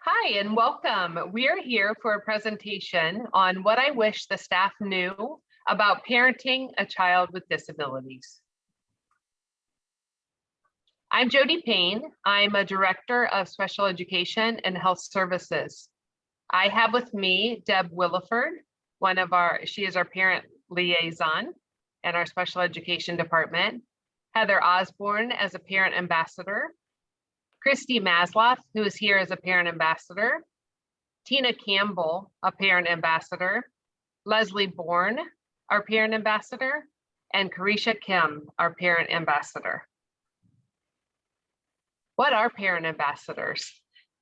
Hi and welcome. We are here for a presentation on what I wish the staff knew about parenting a child with disabilities. I'm Jody Payne. I'm a director of special education and health services. I have with me Deb Williford, she is our parent liaison in our special education department, Heather Osborne as a parent ambassador, Christy Masloff, who is here as a parent ambassador, Tina Campbell, a parent ambassador, Leslie Bourne, our parent ambassador, and Carisha Kim, our parent ambassador. What are parent ambassadors?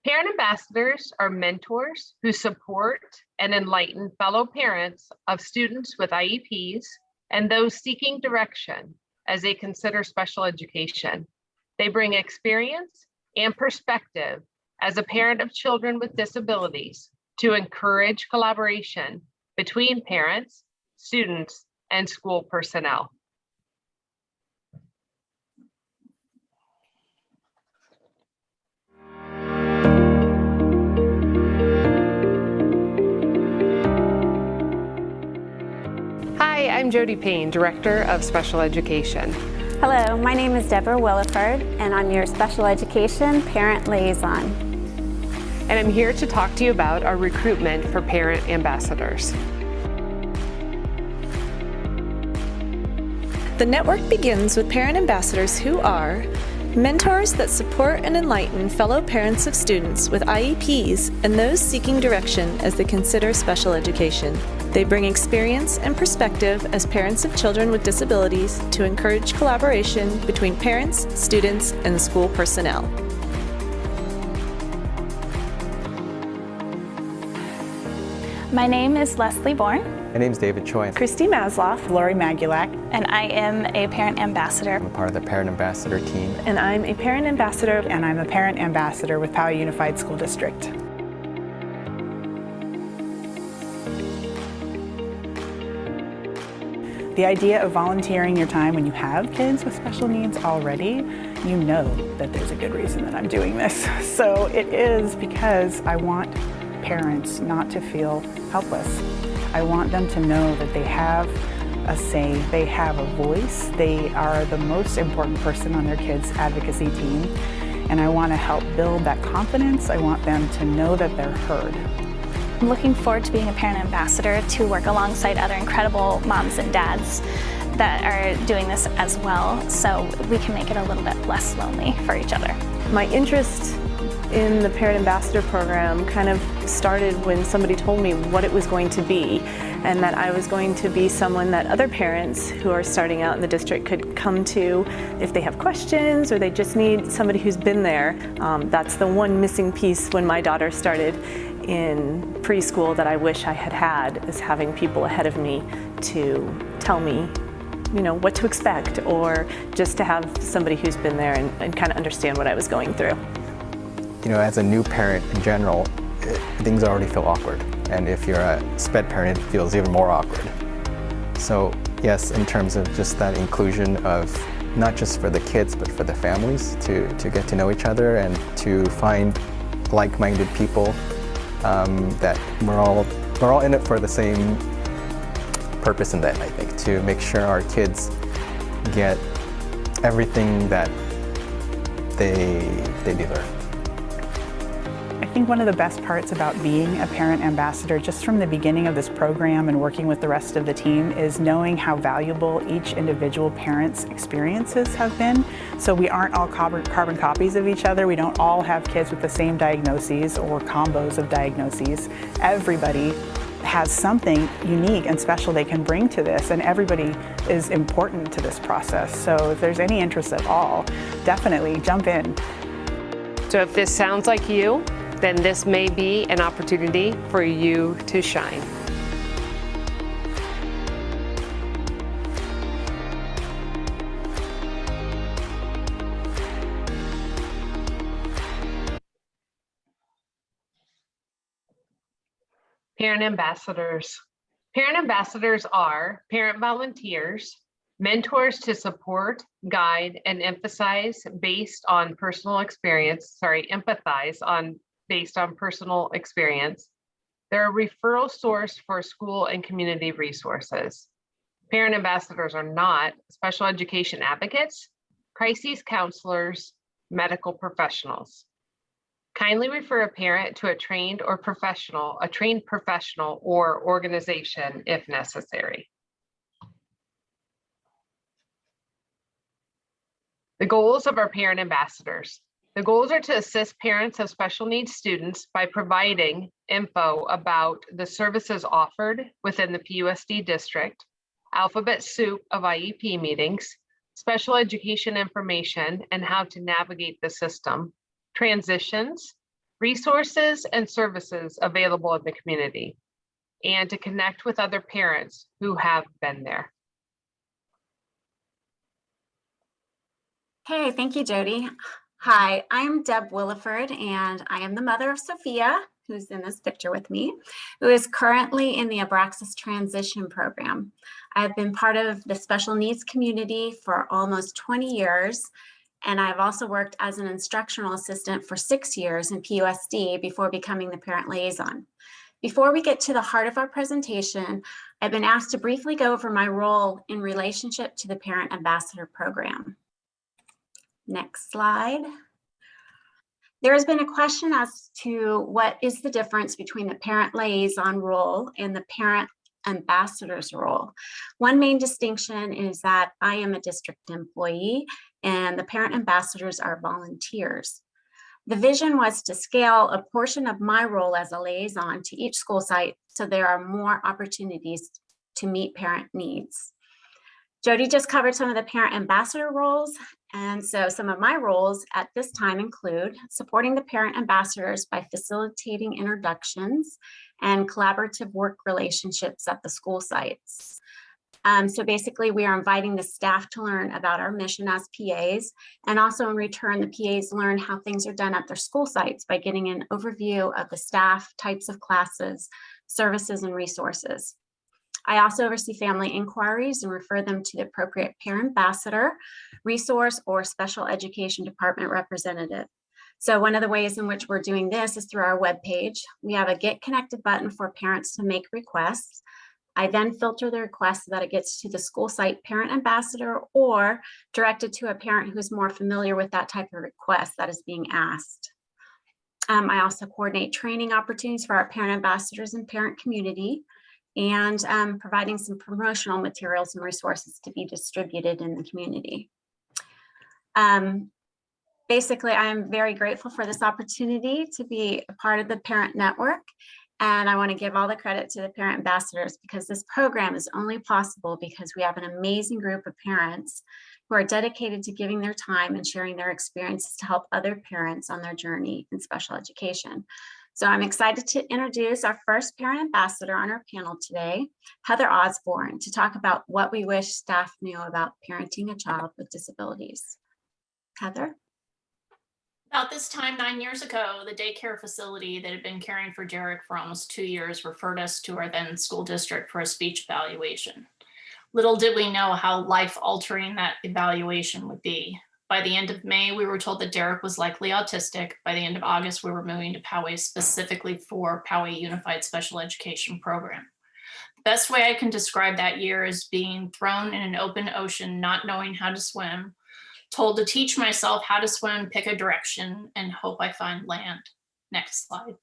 Parent ambassadors are mentors who support and enlighten fellow parents of students with IEPs and those seeking direction as they consider special education. They bring experience and perspective as a parent of children with disabilities to encourage collaboration between parents, students, and school personnel. Hi, I'm Jody Payne, Director of Special Education. Hello, my name is Deborah Williford, and I'm your Special Education Parent Liaison. And I'm here to talk to you about our recruitment for parent ambassadors. The network begins with parent ambassadors who are mentors that support and enlighten fellow parents of students with IEPs and those seeking direction as they consider special education. They bring experience and perspective as parents of children with disabilities to encourage collaboration between parents, students, and school personnel. My name is Leslie Bourne. My name is David Choi. Christy Masloff. Lori Magulak. And I am a parent ambassador. I'm a part of the parent ambassador team. And I'm a parent ambassador. And I'm a parent ambassador with Poway Unified School District. The idea of volunteering your time when you have kids with special needs already, you know that there's a good reason that I'm doing this. So it is because I want parents not to feel helpless. I want them to know that they have a say, they have a voice, they are the most important person on their kids' advocacy team, and I want to help build that confidence. I want them to know that they're heard. I'm looking forward to being a parent ambassador to work alongside other incredible moms and dads that are doing this as well, so we can make it a little bit less lonely for each other. My interest in the Parent Ambassador program kind of started when somebody told me what it was going to be, and that I was going to be someone that other parents who are starting out in the district could come to if they have questions or they just need somebody who's been there. That's the one missing piece when my daughter started in preschool that I wish I had had, is having people ahead of me to tell me, you know, what to expect, or just to have somebody who's been there and kind of understand what I was going through. You know, as a new parent in general, things already feel awkward. And if you're a SPED parent, it feels even more awkward. So yes, in terms of just that inclusion of not just for the kids, but for the families to get to know each other and to find like-minded people, that we're all in it for the same purpose in that, I think, to make sure our kids get everything that they deserve. I think one of the best parts about being a parent ambassador, just from the beginning of this program and working with the rest of the team, is knowing how valuable each individual parent's experiences have been. So we aren't all carbon copies of each other. We don't all have kids with the same diagnoses or combos of diagnoses. Everybody has something unique and special they can bring to this, and everybody is important to this process. So if there's any interest at all, definitely jump in. So if this sounds like you, then this may be an opportunity for you to shine. Parent ambassadors. Parent ambassadors are parent volunteers, mentors to support, guide, and empathize on based on personal experience. They're a referral source for school and community resources. Parent ambassadors are not special education advocates, crises counselors, medical professionals. Kindly refer a parent to a trained professional or organization if necessary. The goals of our parent ambassadors. The goals are to assist parents of special needs students by providing info about the services offered within the PUSD district, alphabet soup of IEP meetings, special education information and how to navigate the system, transitions, resources and services available in the community, and to connect with other parents who have been there. Hey, thank you, Jody. Hi, I'm Deb Williford, and I am the mother of Sophia, who's in this picture with me, who is currently in the Abraxas Transition Program. I've been part of the special needs community for almost 20 years, and I've also worked as an instructional assistant for 6 years in PUSD before becoming the parent liaison. Before we get to the heart of our presentation, I've been asked to briefly go over my role in relationship to the Parent Ambassador Program. Next slide. There has been a question as to what is the difference between the parent liaison role and the parent ambassador's role. One main distinction is that I am a district employee and the parent ambassadors are volunteers. The vision was to scale a portion of my role as a liaison to each school site so there are more opportunities to meet parent needs. Jody just covered some of the parent ambassador roles, and so some of my roles at this time include supporting the parent ambassadors by facilitating introductions and collaborative work relationships at the school sites. So basically, we are inviting the staff to learn about our mission as PAs, and also in return, the PAs learn how things are done at their school sites by getting an overview of the staff, types of classes, services, and resources. I also oversee family inquiries and refer them to the appropriate parent ambassador, resource, or special education department representative. So one of the ways in which we're doing this is through our webpage. We have a Get Connected button for parents to make requests. I then filter the request so that it gets to the school site parent ambassador or directed to a parent who's more familiar with that type of request that is being asked. I also coordinate training opportunities for our parent ambassadors and parent community, and providing some promotional materials and resources to be distributed in the community. Basically, I am very grateful for this opportunity to be a part of the parent network. And I want to give all the credit to the parent ambassadors because this program is only possible because we have an amazing group of parents who are dedicated to giving their time and sharing their experiences to help other parents on their journey in special education. So I'm excited to introduce our first parent ambassador on our panel today, Heather Osborne, to talk about what we wish staff knew about parenting a child with disabilities. Heather? About this time 9 years ago, the daycare facility that had been caring for Derek for almost 2 years referred us to our then school district for a speech evaluation. Little did we know how life-altering that evaluation would be. By the end of May, we were told that Derek was likely autistic. By the end of August, we were moving to Poway specifically for Poway Unified Special Education Program. The best way I can describe that year is being thrown in an open ocean, not knowing how to swim, told to teach myself how to swim, pick a direction, and hope I find land. Next slide.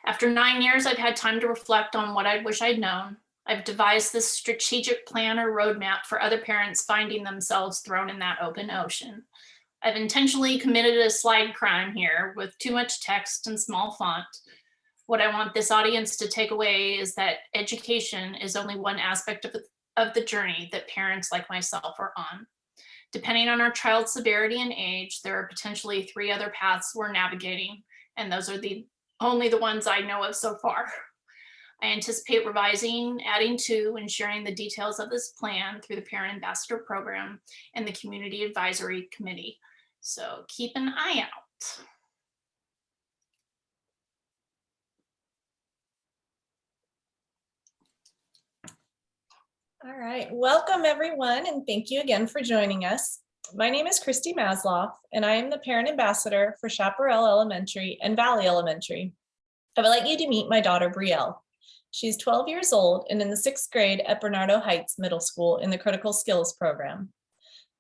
After 9 years, I've had time to reflect on what I wish I'd known. I've devised this strategic plan or roadmap for other parents finding themselves thrown in that open ocean. I've intentionally committed a slide crime here with too much text and small font. What I want this audience to take away is that education is only one aspect of the journey that parents like myself are on. Depending on our child's severity and age, there are potentially 3 other paths we're navigating, and those are only the ones I know of so far. I anticipate revising, adding to, and sharing the details of this plan through the Parent Ambassador Program and the Community Advisory Committee. So keep an eye out. All right, welcome everyone, and thank you again for joining us. My name is Christy Masloff, and I am the parent ambassador for Chaparral Elementary and Valley Elementary. I would like you to meet my daughter, Brielle. She's 12 years old and in the 6th grade at Bernardo Heights Middle School in the Critical Skills program.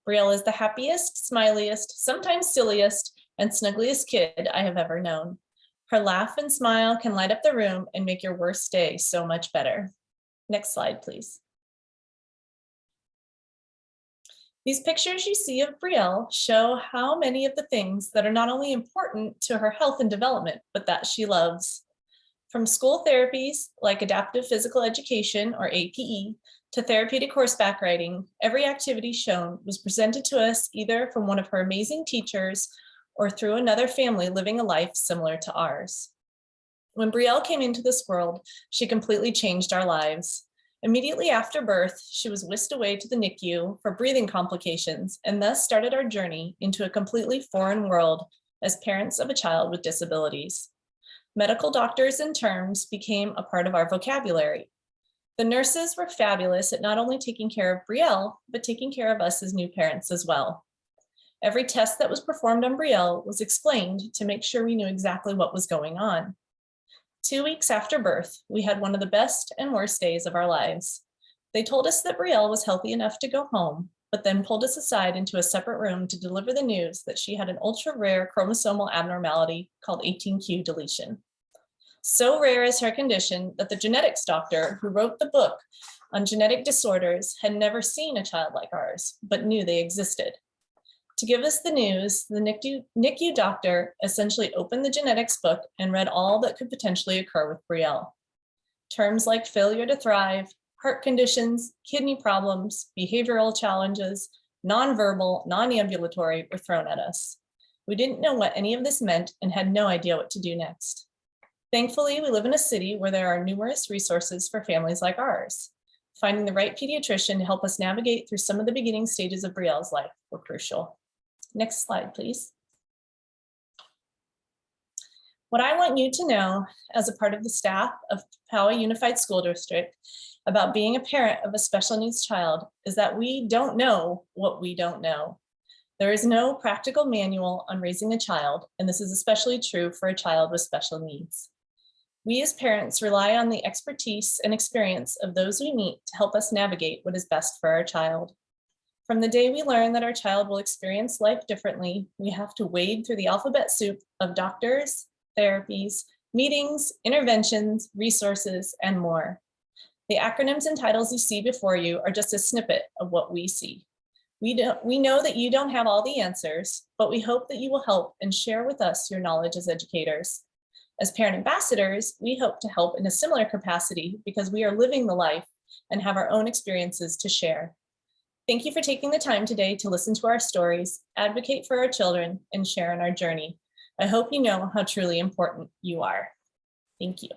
Brielle is the happiest, smiliest, sometimes silliest, and snuggliest kid I have ever known. Her laugh and smile can light up the room and make your worst day so much better. Next slide, please. These pictures you see of Brielle show how many of the things that are not only important to her health and development, but that she loves. From school therapies like adaptive physical education or APE to therapeutic horseback riding, every activity shown was presented to us either from one of her amazing teachers or through another family living a life similar to ours. When Brielle came into this world, she completely changed our lives. Immediately after birth, she was whisked away to the NICU for breathing complications and thus started our journey into a completely foreign world as parents of a child with disabilities. Medical doctors and terms became a part of our vocabulary. The nurses were fabulous at not only taking care of Brielle, but taking care of us as new parents as well. Every test that was performed on Brielle was explained to make sure we knew exactly what was going on. 2 weeks after birth, we had one of the best and worst days of our lives. They told us that Brielle was healthy enough to go home, but then pulled us aside into a separate room to deliver the news that she had an ultra-rare chromosomal abnormality called 18q deletion. So rare is her condition that the genetics doctor who wrote the book on genetic disorders had never seen a child like ours, but knew they existed. To give us the news, the NICU doctor essentially opened the genetics book and read all that could potentially occur with Brielle. Terms like failure to thrive, heart conditions, kidney problems, behavioral challenges, nonverbal, non-ambulatory were thrown at us. We didn't know what any of this meant and had no idea what to do next. Thankfully, we live in a city where there are numerous resources for families like ours. Finding the right pediatrician to help us navigate through some of the beginning stages of Brielle's life were crucial. Next slide, please. What I want you to know as a part of the staff of Poway Unified School District about being a parent of a special needs child is that we don't know what we don't know. There is no practical manual on raising a child, and this is especially true for a child with special needs. We as parents rely on the expertise and experience of those we meet to help us navigate what is best for our child. From the day we learn that our child will experience life differently, we have to wade through the alphabet soup of doctors, therapies, meetings, interventions, resources, and more. The acronyms and titles you see before you are just a snippet of what we see. We know that you don't have all the answers, but we hope that you will help and share with us your knowledge as educators. As parent ambassadors, we hope to help in a similar capacity because we are living the life and have our own experiences to share. Thank you for taking the time today to listen to our stories, advocate for our children, and share in our journey. I hope you know how truly important you are. Thank you.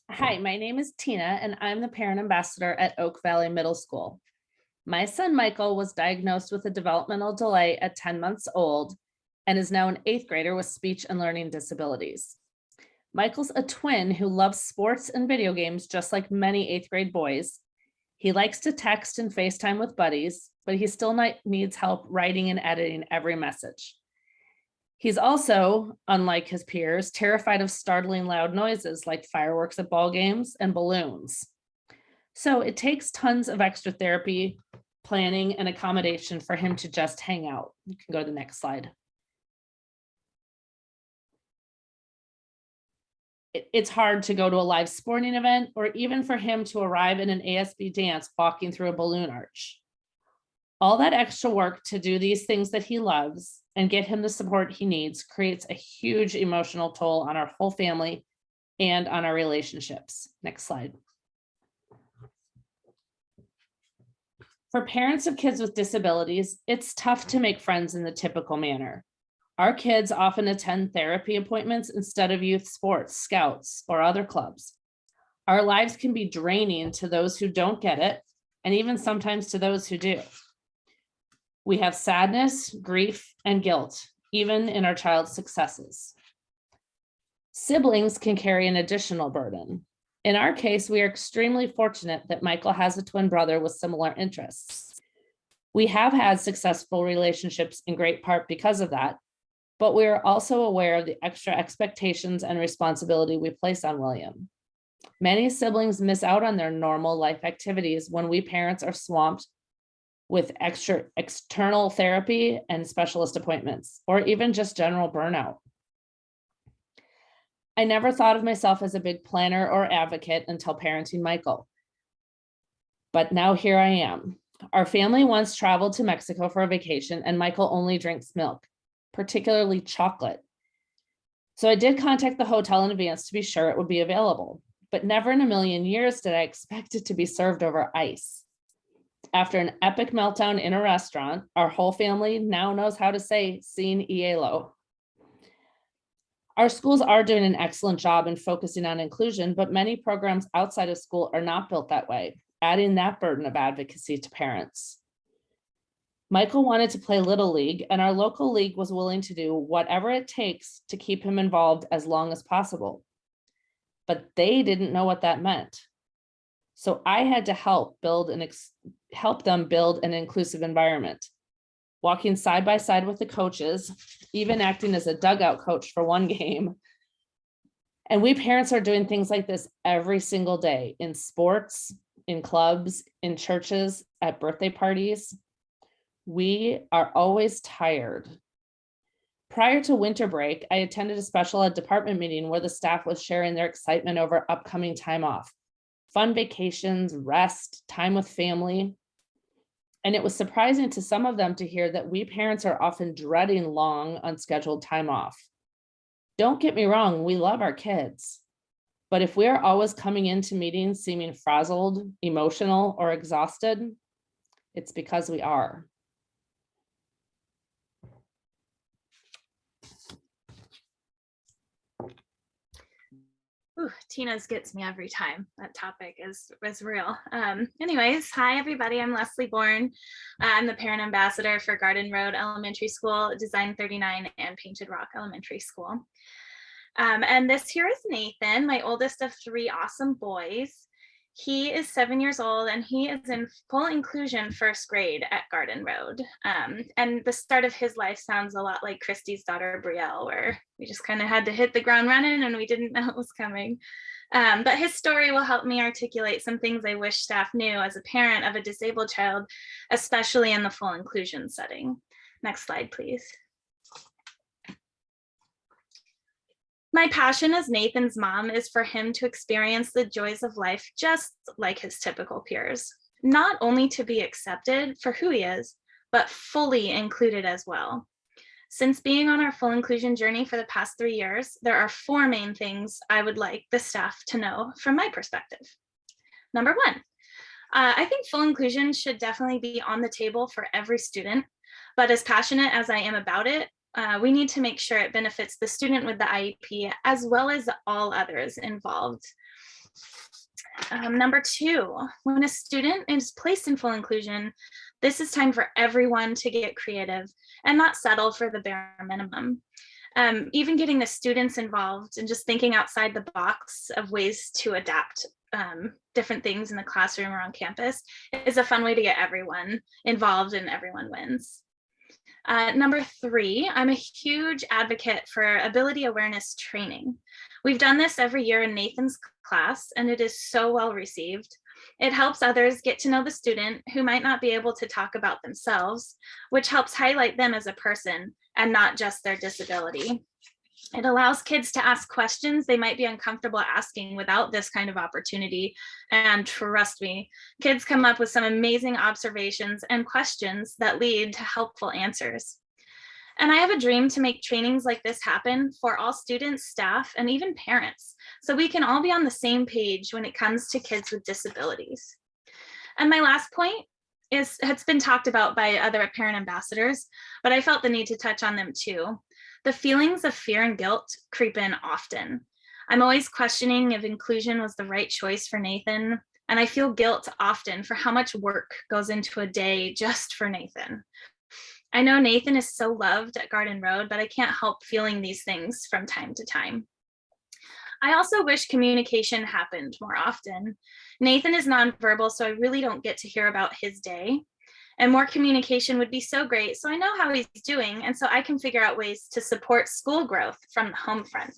Hi, my name is Tina, and I'm the parent ambassador at Oak Valley Middle School. My son Michael was diagnosed with a developmental delay at 10 months old and is now an 8th grader with speech and learning disabilities. Michael's a twin who loves sports and video games just like many 8th grade boys. He likes to text and FaceTime with buddies, but he still needs help writing and editing every message. He's also, unlike his peers, terrified of startling loud noises like fireworks at ball games and balloons. So it takes tons of extra therapy, planning, and accommodation for him to just hang out. You can go to the next slide. It's hard to go to a live sporting event or even for him to arrive in an ASB dance walking through a balloon arch. All that extra work to do these things that he loves and get him the support he needs creates a huge emotional toll on our whole family and on our relationships. Next slide. For parents of kids with disabilities, it's tough to make friends in the typical manner. Our kids often attend therapy appointments instead of youth sports, scouts, or other clubs. Our lives can be draining to those who don't get it, and even sometimes to those who do. We have sadness, grief, and guilt, even in our child's successes. Siblings can carry an additional burden. In our case, we are extremely fortunate that Michael has a twin brother with similar interests. We have had successful relationships in great part because of that, but we are also aware of the extra expectations and responsibility we place on William. Many siblings miss out on their normal life activities when we parents are swamped with extra external therapy and specialist appointments, or even just general burnout. I never thought of myself as a big planner or advocate until parenting Michael. But now here I am. Our family once traveled to Mexico for a vacation, and Michael only drinks milk, particularly chocolate. So I did contact the hotel in advance to be sure it would be available, but never in a million years did I expect it to be served over ice. After an epic meltdown in a restaurant, our whole family now knows how to say "Sin hielo." Our schools are doing an excellent job in focusing on inclusion, but many programs outside of school are not built that way, adding that burden of advocacy to parents. Michael wanted to play Little League, and our local league was willing to do whatever it takes to keep him involved as long as possible. But they didn't know what that meant. So I had to help them build an inclusive environment, walking side by side with the coaches, even acting as a dugout coach for one game. And we parents are doing things like this every single day in sports, in clubs, in churches, at birthday parties. We are always tired. Prior to winter break, I attended a special ed department meeting where the staff was sharing their excitement over upcoming time off, fun vacations, rest, time with family. And it was surprising to some of them to hear that we parents are often dreading long, unscheduled time off. Don't get me wrong, we love our kids. But if we are always coming into meetings seeming frazzled, emotional, or exhausted, it's because we are. Ooh, Tina's gets me every time. That topic is real. Anyways, hi everybody, I'm Leslie Bourne. I'm the parent ambassador for Garden Road Elementary School, Design 39, and Painted Rock Elementary School. And this here is Nathan, my oldest of 3 awesome boys. He is 7 years old and he is in full inclusion first grade at Garden Road. And the start of his life sounds a lot like Christy's daughter, Brielle, where we just kind of had to hit the ground running and we didn't know it was coming. But his story will help me articulate some things I wish staff knew as a parent of a disabled child, especially in the full inclusion setting. Next slide, please. My passion as Nathan's mom is for him to experience the joys of life just like his typical peers, not only to be accepted for who he is, but fully included as well. Since being on our full inclusion journey for the past 3 years, there are 4 main things I would like the staff to know from my perspective. Number 1, I think full inclusion should definitely be on the table for every student, but as passionate as I am about it, we need to make sure it benefits the student with the IEP as well as all others involved. Number 2, when a student is placed in full inclusion, this is time for everyone to get creative and not settle for the bare minimum. Even getting the students involved and just thinking outside the box of ways to adapt different things in the classroom or on campus is a fun way to get everyone involved and everyone wins. Number 3, I'm a huge advocate for ability awareness training. We've done this every year in Nathan's class, and it is so well received. It helps others get to know the student who might not be able to talk about themselves, which helps highlight them as a person and not just their disability. It allows kids to ask questions they might be uncomfortable asking without this kind of opportunity. And trust me, kids come up with some amazing observations and questions that lead to helpful answers. And I have a dream to make trainings like this happen for all students, staff, and even parents, so we can all be on the same page when it comes to kids with disabilities. And my last point has been talked about by other parent ambassadors, but I felt the need to touch on them too. The feelings of fear and guilt creep in often. I'm always questioning if inclusion was the right choice for Nathan, and I feel guilt often for how much work goes into a day just for Nathan. I know Nathan is so loved at Garden Road, but I can't help feeling these things from time to time. I also wish communication happened more often. Nathan is nonverbal, so I really don't get to hear about his day. And more communication would be so great, so I know how he's doing, and so I can figure out ways to support school growth from the home front.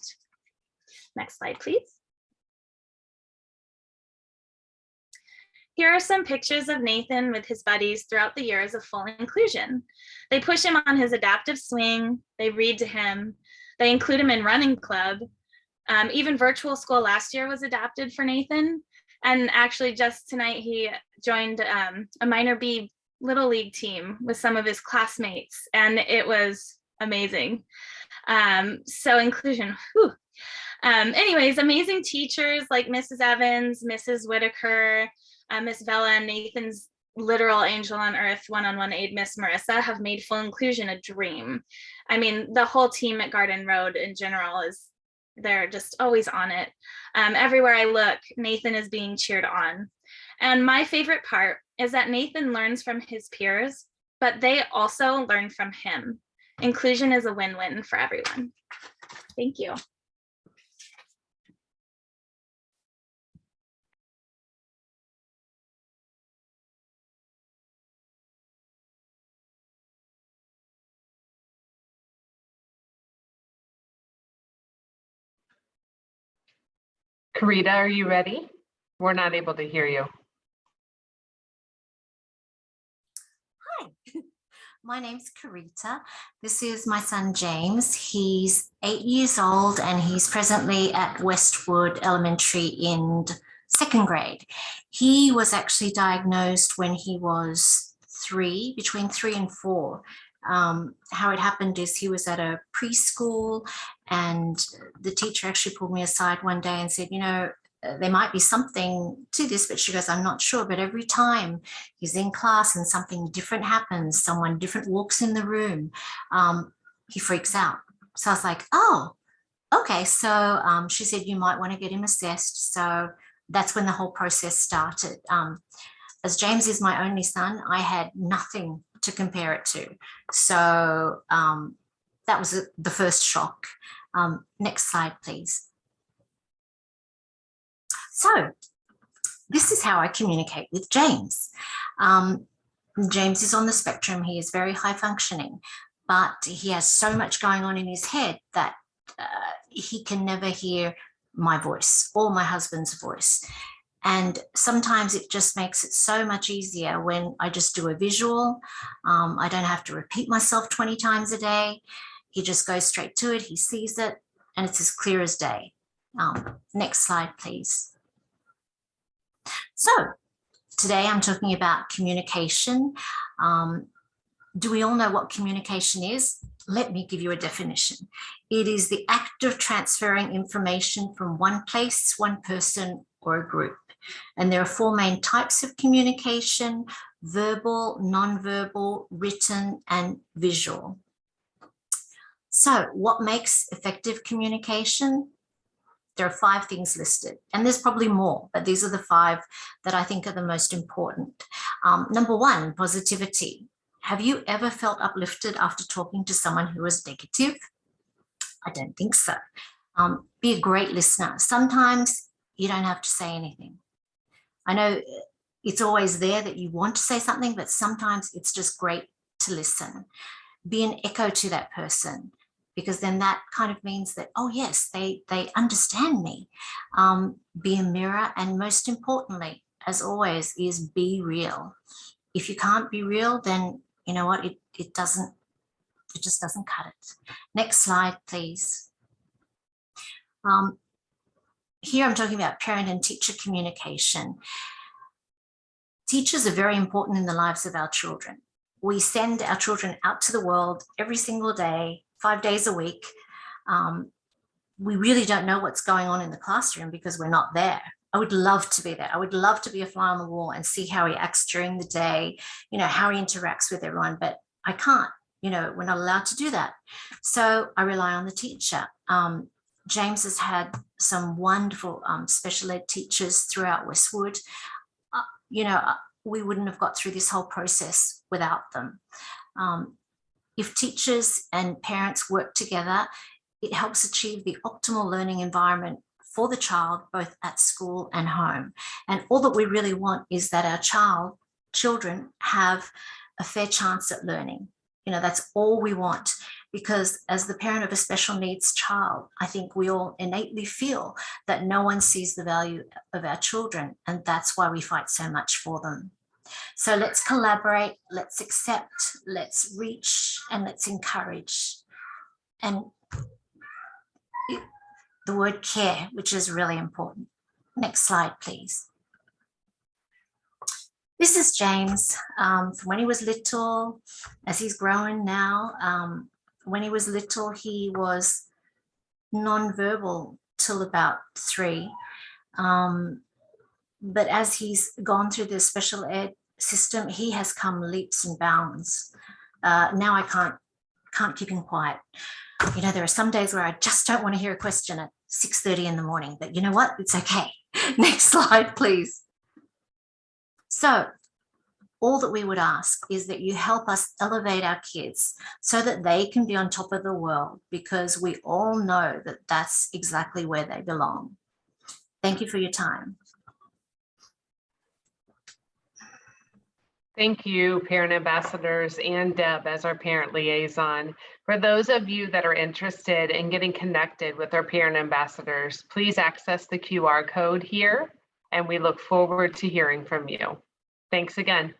Next slide, please. Here are some pictures of Nathan with his buddies throughout the years of full inclusion. They push him on his adaptive swing, they read to him, they include him in running club. Even virtual school last year was adapted for Nathan. And actually just tonight he joined a minor B Little League team with some of his classmates, and it was amazing. So inclusion, whew. Anyways, amazing teachers like Mrs. Evans, Mrs. Whitaker, Miss Vella, and Nathan's literal angel on earth one-on-one aide, Miss Marissa, have made full inclusion a dream. I mean, the whole team at Garden Road in general they're just always on it. Everywhere I look, Nathan is being cheered on. And my favorite part is that Nathan learns from his peers, but they also learn from him. Inclusion is a win-win for everyone. Thank you. Karita, are you ready? We're not able to hear you. Hi, my name's Karita. This is my son, James. He's 8 years old and he's presently at Westwood Elementary in 2nd grade. He was actually diagnosed when he was between 3 and 4. How it happened is he was at a preschool and the teacher actually pulled me aside one day and said, you know, there might be something to this, but she goes, I'm not sure. But every time he's in class and something different happens, someone different walks in the room, he freaks out. So I was like, oh, okay. So she said, you might want to get him assessed. So that's when the whole process started. As James is my only son, I had nothing to compare it to. So that was the first shock. Next slide, please. So this is how I communicate with James. James is on the spectrum. He is very high functioning, but he has so much going on in his head that he can never hear my voice or my husband's voice. And sometimes it just makes it so much easier when I just do a visual. I don't have to repeat myself 20 times a day. He just goes straight to it. He sees it and it's as clear as day. Next slide, please. So today I'm talking about communication. Do we all know what communication is? Let me give you a definition. It is the act of transferring information from one place, one person, or a group. And there are 4 main types of communication: verbal, non-verbal, written, and visual. So what makes effective communication? There are 5 things listed, and there's probably more, but these are the 5 that I think are the most important. Number 1, positivity. Have you ever felt uplifted after talking to someone who was negative? I don't think so. Be a great listener. Sometimes you don't have to say anything. I know it's always there that you want to say something, but sometimes it's just great to listen. Be an echo to that person, because then that kind of means that, oh yes, they understand me. Be a mirror, and most importantly, as always, is be real. If you can't be real, then you know what, it just doesn't cut it. Next slide, please. Here I'm talking about parent and teacher communication. Teachers are very important in the lives of our children. We send our children out to the world every single day, 5 days a week. We really don't know what's going on in the classroom because we're not there. I would love to be there. I would love to be a fly on the wall and see how he acts during the day, you know, how he interacts with everyone, but I can't, you know, we're not allowed to do that. So I rely on the teacher. James has had some wonderful special ed teachers throughout Westwood. You know, we wouldn't have got through this whole process without them. If teachers and parents work together, it helps achieve the optimal learning environment for the child, both at school and home. And all that we really want is that our children have a fair chance at learning. You know, that's all we want, because as the parent of a special needs child, I think we all innately feel that no one sees the value of our children, and that's why we fight so much for them. So let's collaborate, let's accept, let's reach, and let's encourage. And the word care, which is really important. Next slide, please. This is James from when he was little, as he's grown now. When he was little, he was non-verbal till about 3. But as he's gone through the special ed system, he has come leaps and bounds. Now I can't keep him quiet. You know, there are some days where I just don't want to hear a question at 6:30 in the morning, but you know what? It's okay. Next slide, please. So all that we would ask is that you help us elevate our kids so that they can be on top of the world, because we all know that that's exactly where they belong. Thank you for your time. Thank you, parent ambassadors, and Deb as our parent liaison. For those of you that are interested in getting connected with our parent ambassadors, please access the QR code here, and we look forward to hearing from you. Thanks again.